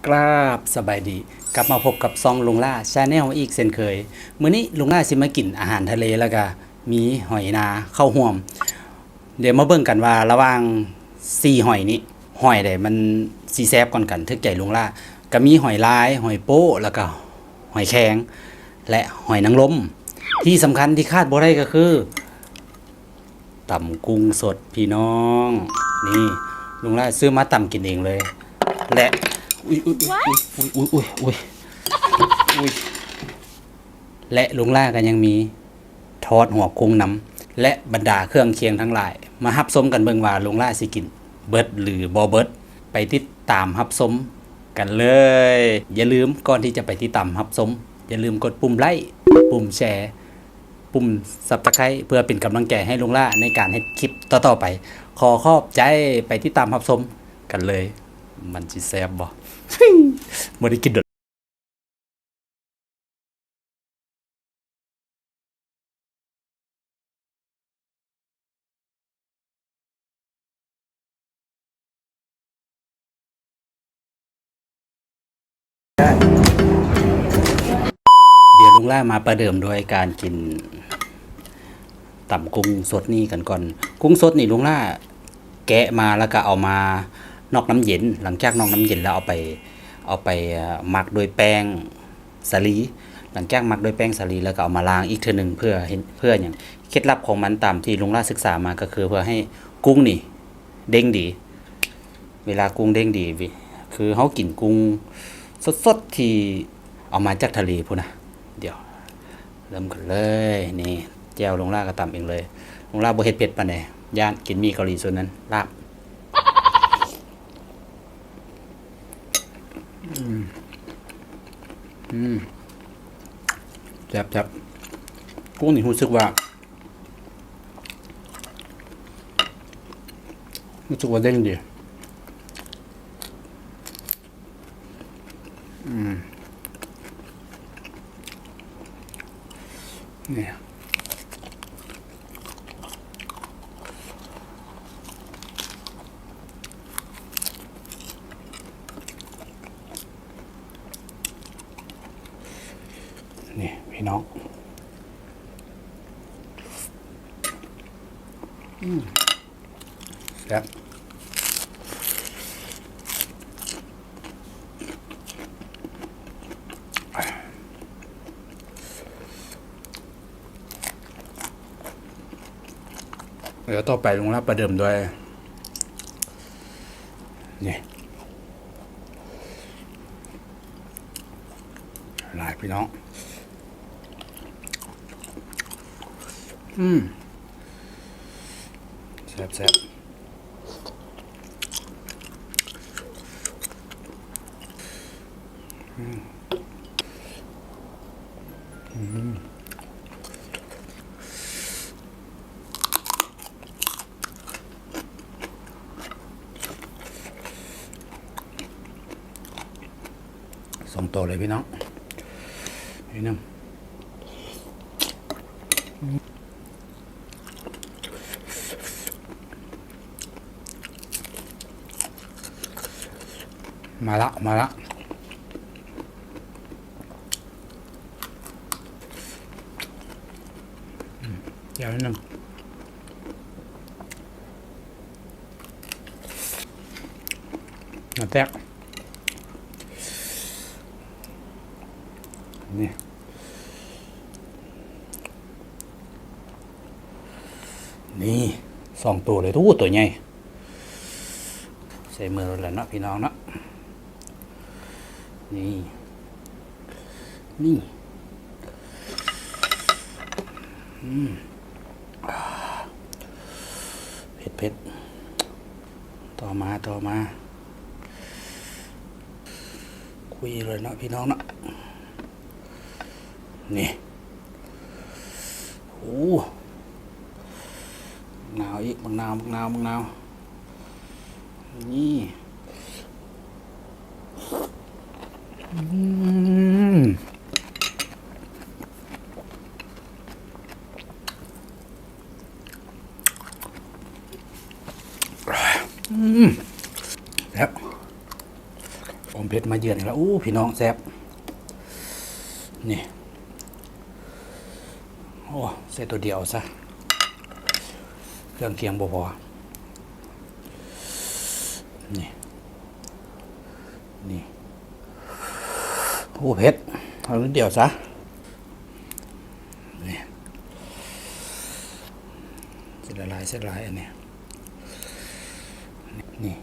กราบสบายดีกลับมาพบกับซองลุงล่าชาแนลอีกเช่นเคยมื้อนี้ลุงล่าสิมากินอาหารทะเลแล้วก็มีหอยนาข้าวห่วมเดี๋ยวมาเบิ่งกันว่าระหว่าง4หอยนี้หอยใดมันสิแซ่บก่อนกันทึกใจลุงล่าก็มีหอยลายหอยโป๊ะแล้วก็หอยแครงและหอยนางรมที่สำคัญที่คาดบ่ได้ก็คือตำกุ้งสดพี่น้องนี่ลุงล่าซื้อมาตำกินเองเลยและอุ้ยอุ้ยอุ้ยอุ้ยอุ้ยอุ้ยและลุงล่ากันยังมีทอดหัวกุ้งน้ำและบรรดาเครื่องเคียงทั้งหลายมาฮับส้มกันเบิ่งว่าลุงล่าสิกินเบิดหรือบ่เบิดไปติดตามฮับส้มกันเลยอย่าลืมก่อนที่จะไปติดตามฮับส้มอย่าลืมกดปุ่มไลค์ปุ่มแชร์ปุ่ม Subscribe เพื่อเป็นกำลังใจให้ลุงล่าในการให้คลิปต่อๆไปขอขอบใจไปติดตามรับชมกันเลยมันสิแซ่บบ่ บ่ได้กินดอกเดี๋ยวลุงล่ามาประเดิมโดยการกินตำกุ้งสดนี่กันก่อนกุ้งสดนี่ลุงล่าแกะมาแล้วก็เอามานอกน้ำเย็นหลังจากนอกน้ำเย็นแล้วเอาไปหมักโดยแป้งสาลีหลังจากหมักโดยแป้งสาลีแล้วก็เอามาล้างอีกเทื่อนึงเพื่ออย่างเคล็ดลับของมันตามที่ลุงล่าศึกษามาก็คือเพื่อให้กุ้งนี่เด้งดีเวลากุ้งเด้งดีคือเฮากินกุ้งสดๆที่เอามาจากทะเลพุ่นนะเดี๋ยวเริ่มกันเลยนี่แจ่วลุงล่าก็ตำเองเลยลุงล่าบ่เฮ็ดเผ็ดปานใดย่านกินหมี่เกาหลีส่วนนั้นลาบแซ่บๆกุ้งนี่รู้สึกว่าเด้งดีนี่นี่พี่น้องแซ่บเดี๋ยวต่อไปลุงรับประเดิมด้วยนี่หลายพี่น้องแซ่บสองตัวเลยพี่น้องนี่นึงมาละเดี๋ยวนิดนึงน้ำแตกนี่สองตัวเลยทุกตัวใหญ่ใส่มือแล้วเนาะพี่น้องเนาะนี่เผ็ดต่อมาคุยเลยเนาะพี่น้องเนาะนี่โอ้มะนาวอีกมะนาวนี่แล้ว อม เผ็ดมาเยือนอีกแล้วอู้พี่น้องแซ่บนี่โอ้ใส่ตัวเดียวซะเครื่องเคียงบ่พอนี่นี่โอ้เผ็ดเอานิดเดียวซะนี่เสร็จละลายเสร็จละลายอันนี้นี่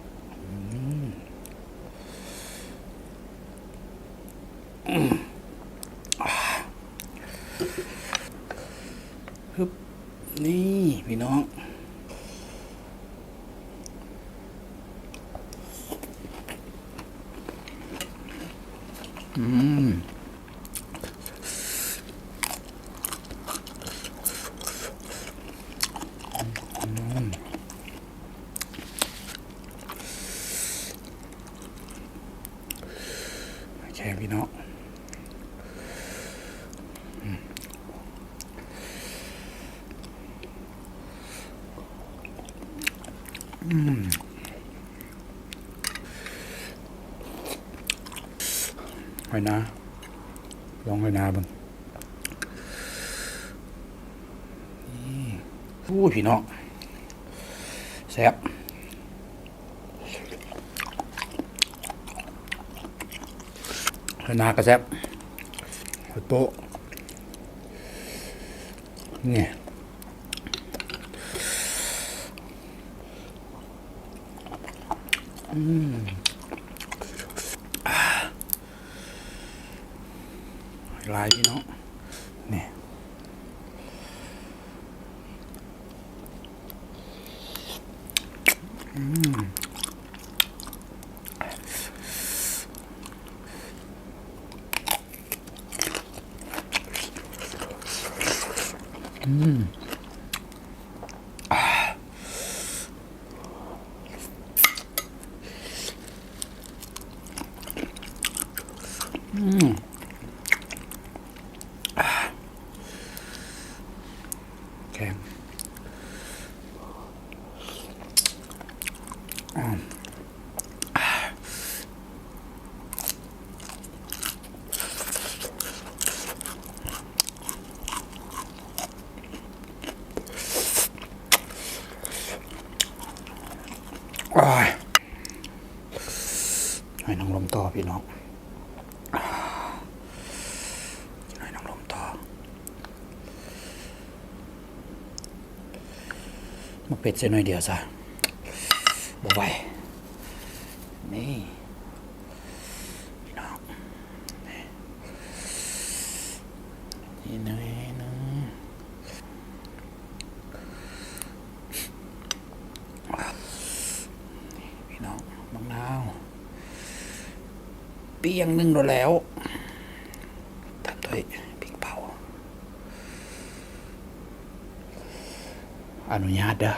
ฮึบนี่พี่น้องแค่พี่น้องหอยนาลองหอยนาบ้างอู้พี่น้องแซ่บหอยนากระแซ่บหอยโป๊ะนี่ลายพี่น้องนี่แข็งให้น้องลมต่อพี่น้องให้น้องลมต่อมาเป็ดเส้นหน่อยเดียวซะบ่ไหวนี่พี่น้องนี่หน่อยนะพี่น้องมะนาวเปียงนึ่งแล้วตัดด้วยพริกเผาอนุญาตเด้อ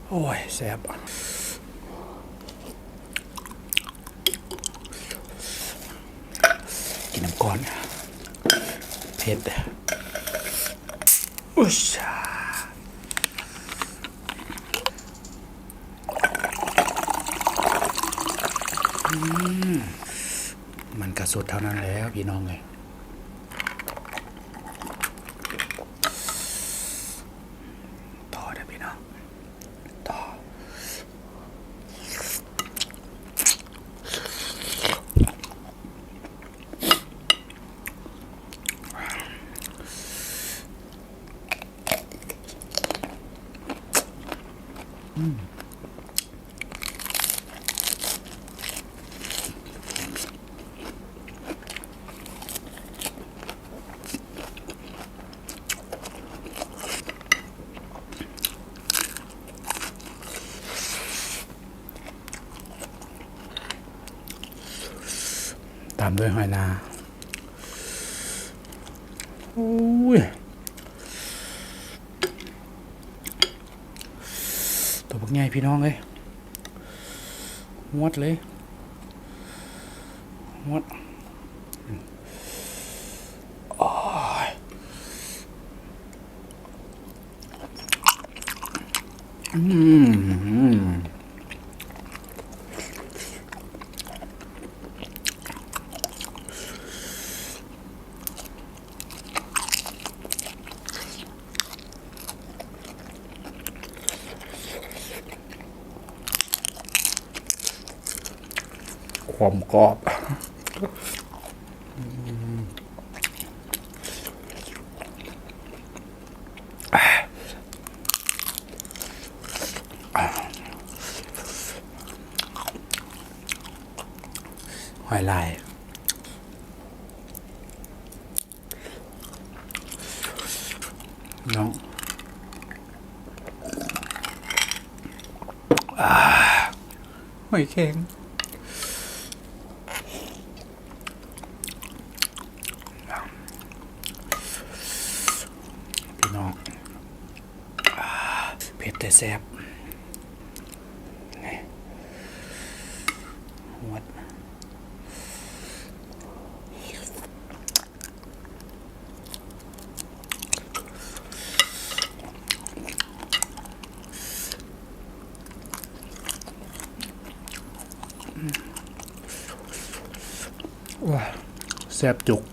โอ้ยแซ่บกินน้ำก้อนเผ็ดอุชามันกระสุดเท่านั้นแล้วพี่น้องเลยต่อเด้อพี่น้องต่อตามด้วยหอยนาอุ้ยตัวพวกใหญ่พี่น้องเลย หวดเลยหวดความกรอบหอยลายน้องหอยแข็งพี่น้องเผ็ดแต่แซ่บหวดว้าแซ่บจุก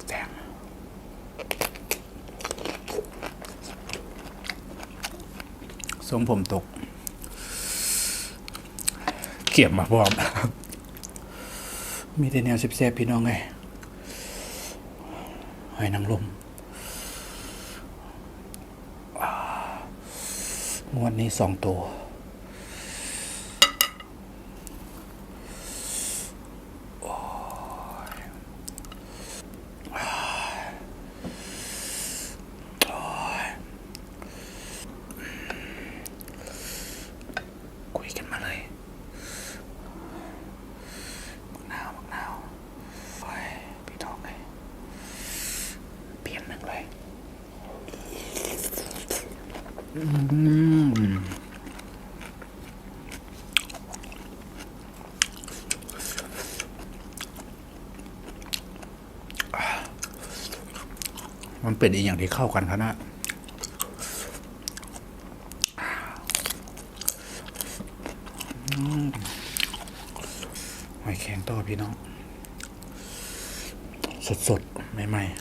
แซ่บทรงผมตกเกี่ยมมาพร้อมมีแต่แนวแซ่บๆพี่น้องไงหอยนางรมงวดนี้2 ตัวคุยกันมาเลยบักนาวโอ้ยพี่น้องไงเปลี่ยนหนึ่งเลยมันเป็นอีกอย่างที่เข้ากันขนาดหอยแข็งต่อพี่น้องสดๆใหม่ๆ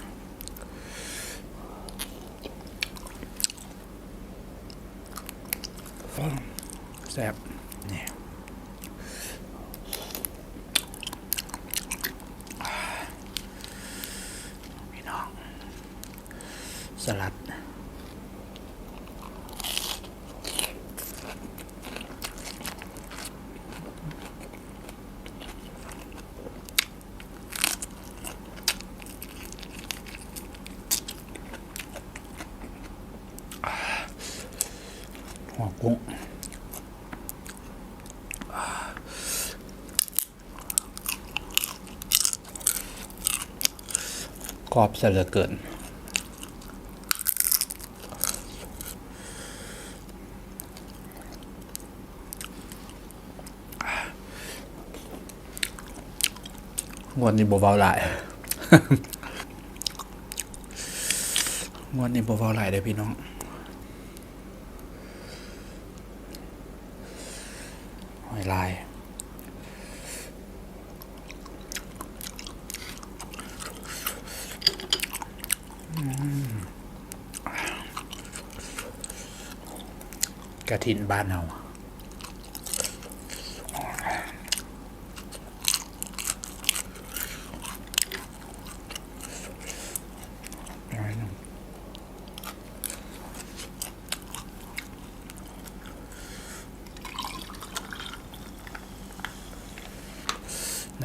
แซ่บนี่พี่น้องสลัดหัวกุ้งกรอบซะเหลือเกินงวดนี้บ่เบาหลาย งวดนี้บ่เบาหลายเด้อพี่น้องหอยลายกระถินบ้านเฮา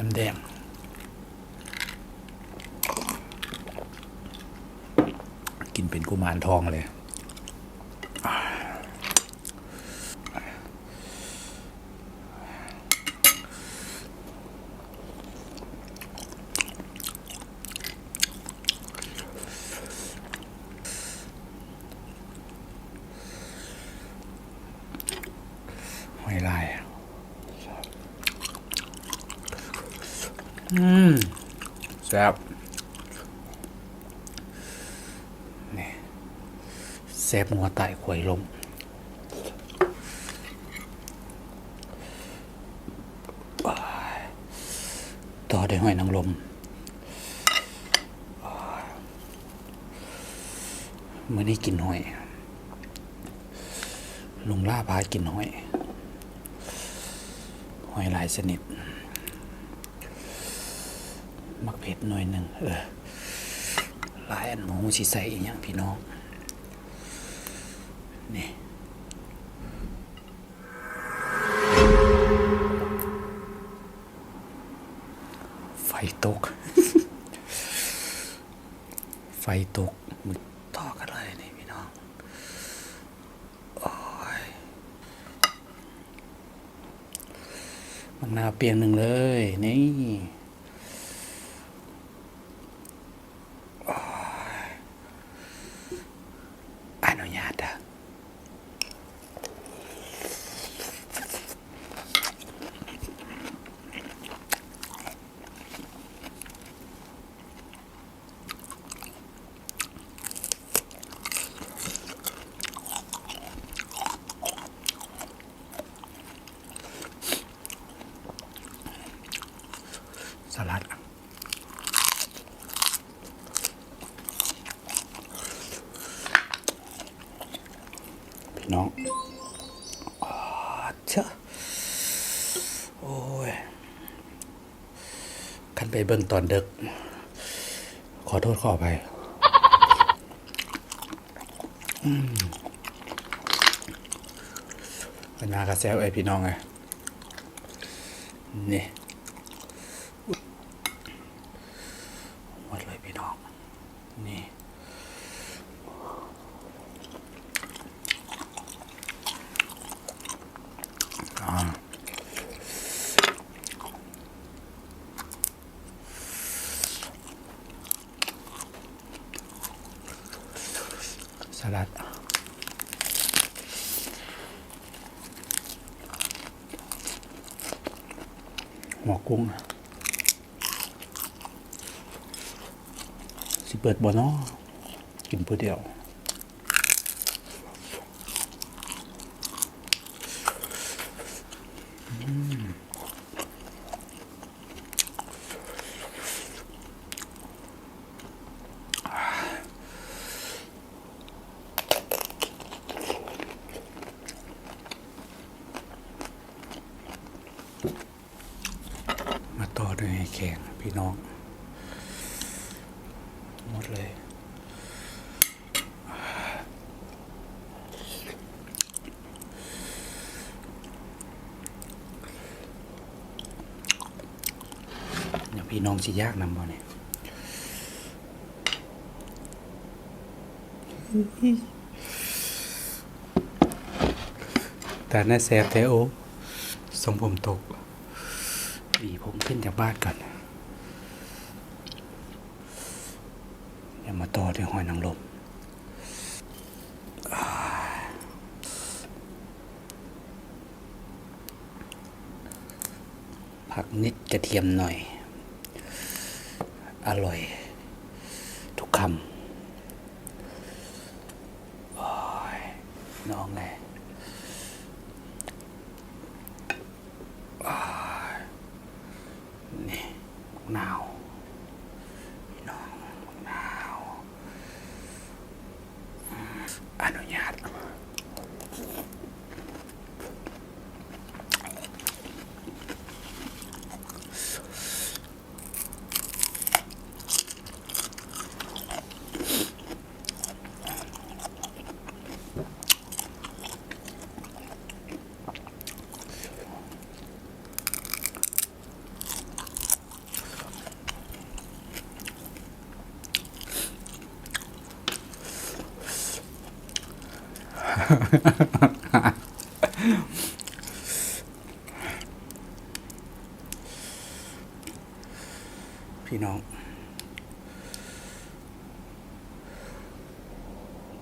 น้ำแดงกินเป็นกุมารทองเลย แซ่บนี่แซ่บหัวไตขวยลมต่อด้วยหอยนางรมมื้อนี้กินหอยลุงล่าพากินหอยหลายชนิดมักเผ็ดหน่อยหนึ่งหลายอันหมูสิใส่อีกอย่างพี่น้องนี่ไฟตก ไฟตกมึงต่อกันเลยนี่พี่น้องโอ้ยมันน่าเปลี่ยนหนึ่งเลยนี่อนุญาตอะสลัดพี่น้องเชอะโอ้ยคันไปเบิ่งตอนดึกขอโทษขออภัยเป็นนากระแซวไอพี่น้องไงนี่หมดเลยพี่น้องนี่สลัดหัวกุ้งสิเปิดบ่เนาะกินผู้เดียวมาต่อด้วยแข่งพี่น้องหมดเลยเดี๋ยวพี่น้องสิยากนำบ่เนี่ยแต่น่าแสบแท้โอ้ทรงผมตกดีผมขึ้นจากบ้านก่อนเดี๋ยวมาต่อด้วยหอยนางรมผักนิดกระเทียมหน่อยอร่อยทุกคำโอ้ยน้องเลยนี่หนาวพี่น้องหนาวอนุญาตพี่น้อง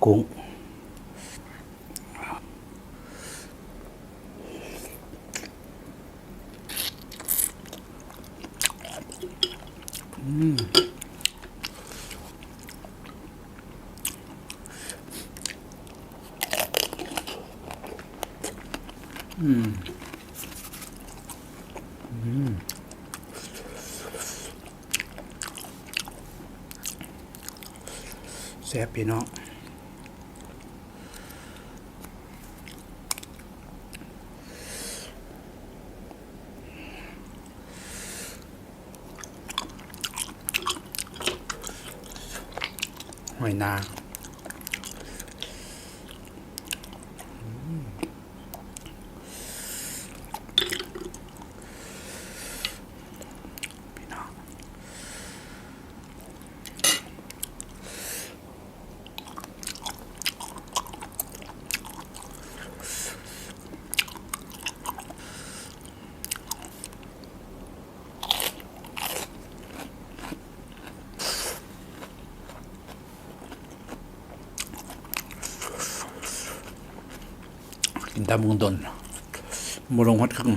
กุ้ง อืมแซ่บพี่น้องหอยนาพี่น้องกินตามมุงดนบ่ลงฮอดครึ่ง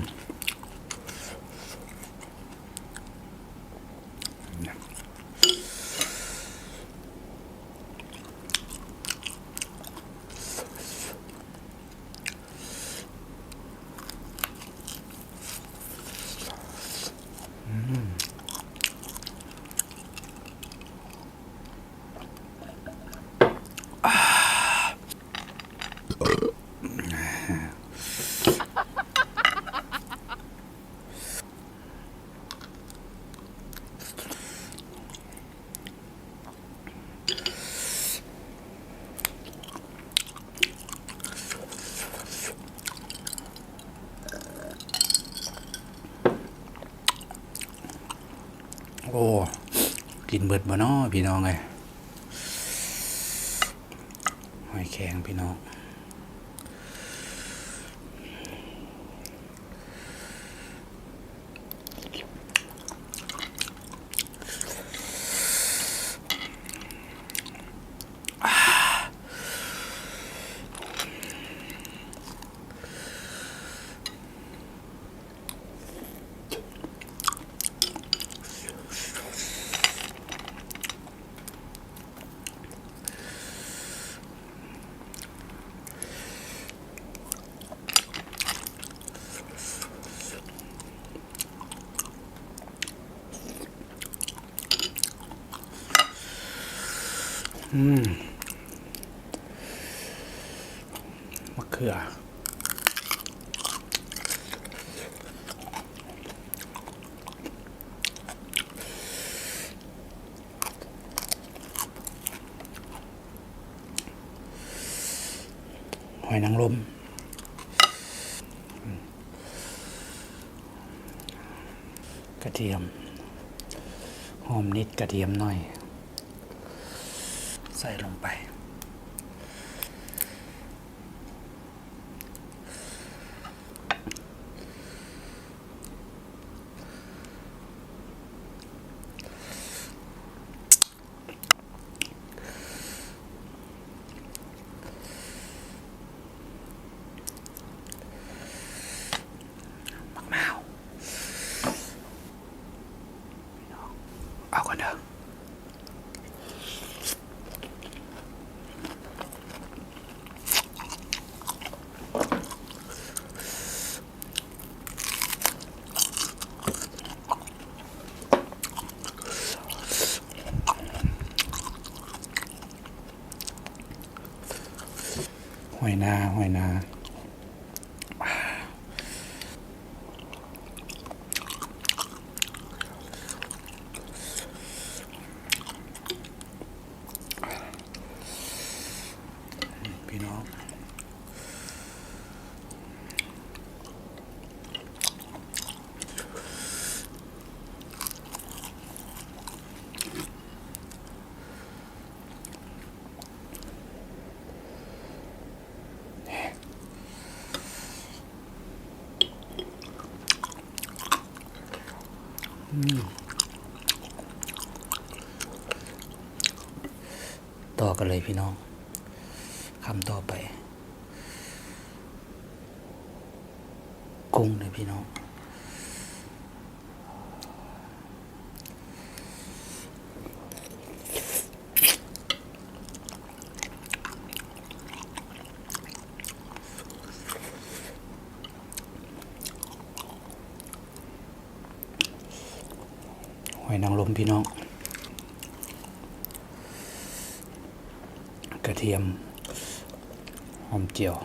โอ้กินเบิดบ่น้อพี่น้องเอ้ยหอยแครงพี่น้องมะเขือหอยนางรมกระเทียมหอมนิดกระเทียมหน่อยใส่ลงไปมะนาวเอาก่อนเด้อหอยนาหอยนาพี่น้องต่อกันเลยพี่น้องคำต่อไปกุ้งเลยพี่น้อง นางรมพี่น้องกระเทียมหอมเจียว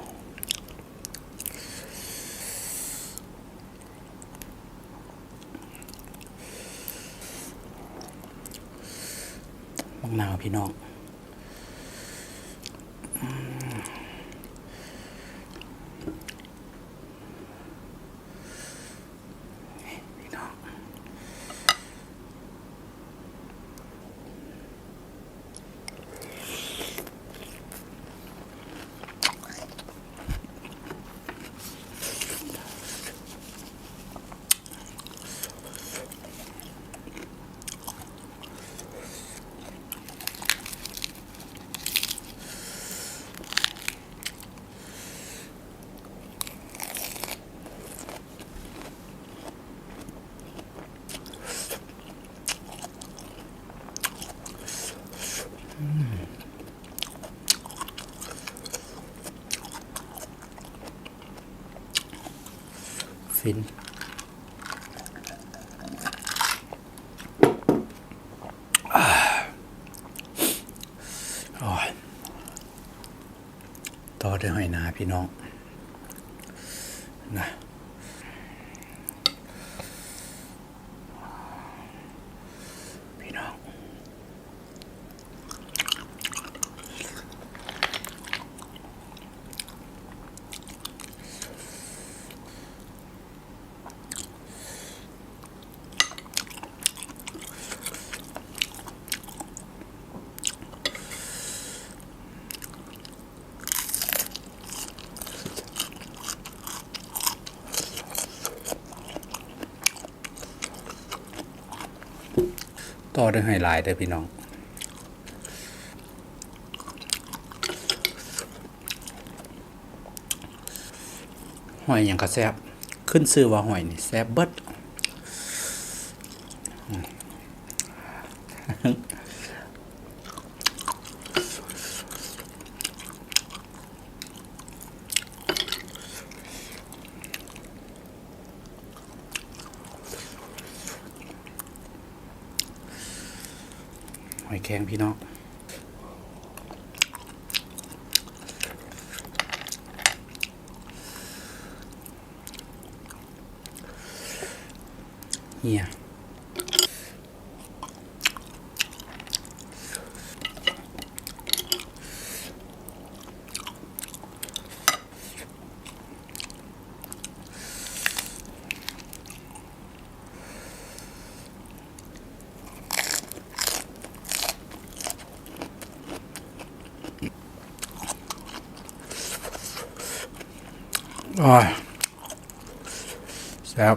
มะนาวพี่น้องพี่น้องฟินต่อด้วยหอยนาพี่น้องนะพี่น้องต่อด้วยหอยลายเด้อพี่น้องหอยอย่างก็แซ่บขึ้นชื่อว่าหอยนี่แซ่บเบิดหอยแครงพี่น้องเฮียโอ้ยแซ่บ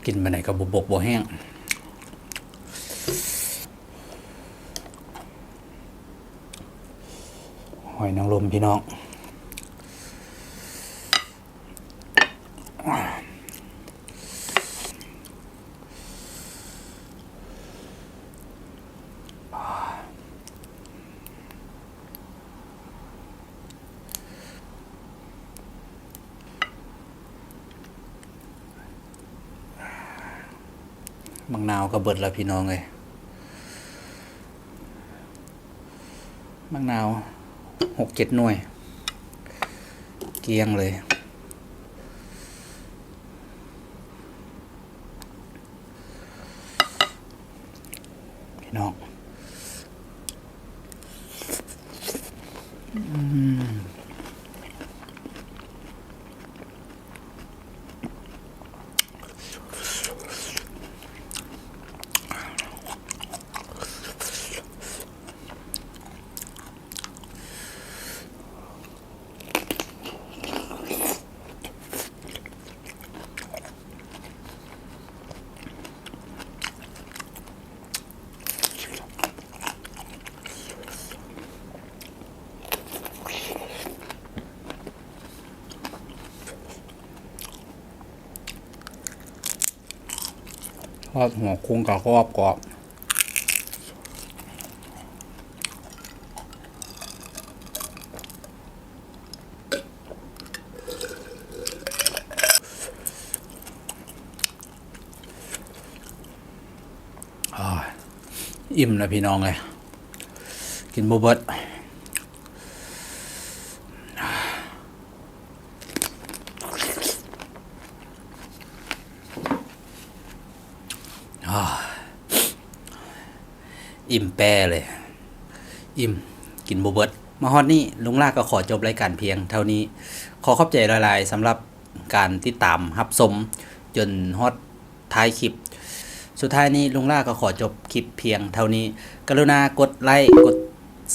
กินมาไหนก็บบกบ่แห้งหอยนางรมพี่น้องมะนาวก็เบิดแล้วพี่น้องเลยมะนาว6-7 หน่วยเกลี้ยงเลยพี่น้องทอดหัวกุ้งกับกรอบกรอบ อิ่มนะพี่น้องเลยกินบ่เบิดอิ่มแปรเลย อิ่มกินบ่เบิดมาฮอดนี้ลุงลาก็ขอจบรายการเพียงเท่านี้ ขอขอบใจหลายๆสำหรับการติดตามรับชมจนฮอดท้ายคลิป สุดท้ายนี้ลุงลาก็ขอจบคลิปเพียงเท่านี้ กรุณากดไลค์กด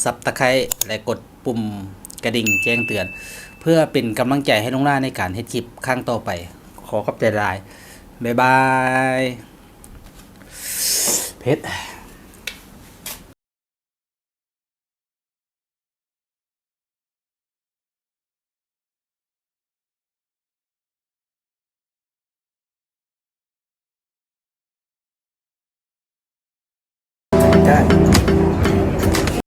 Subscribe และกดปุ่มกระดิ่งแจ้งเตือน เพื่อเป็นกำลังใจให้ลุงลาในการเฮ็ดคลิปครั้งต่อไป ขอขอบใจหลายบ๊ายบายเพชร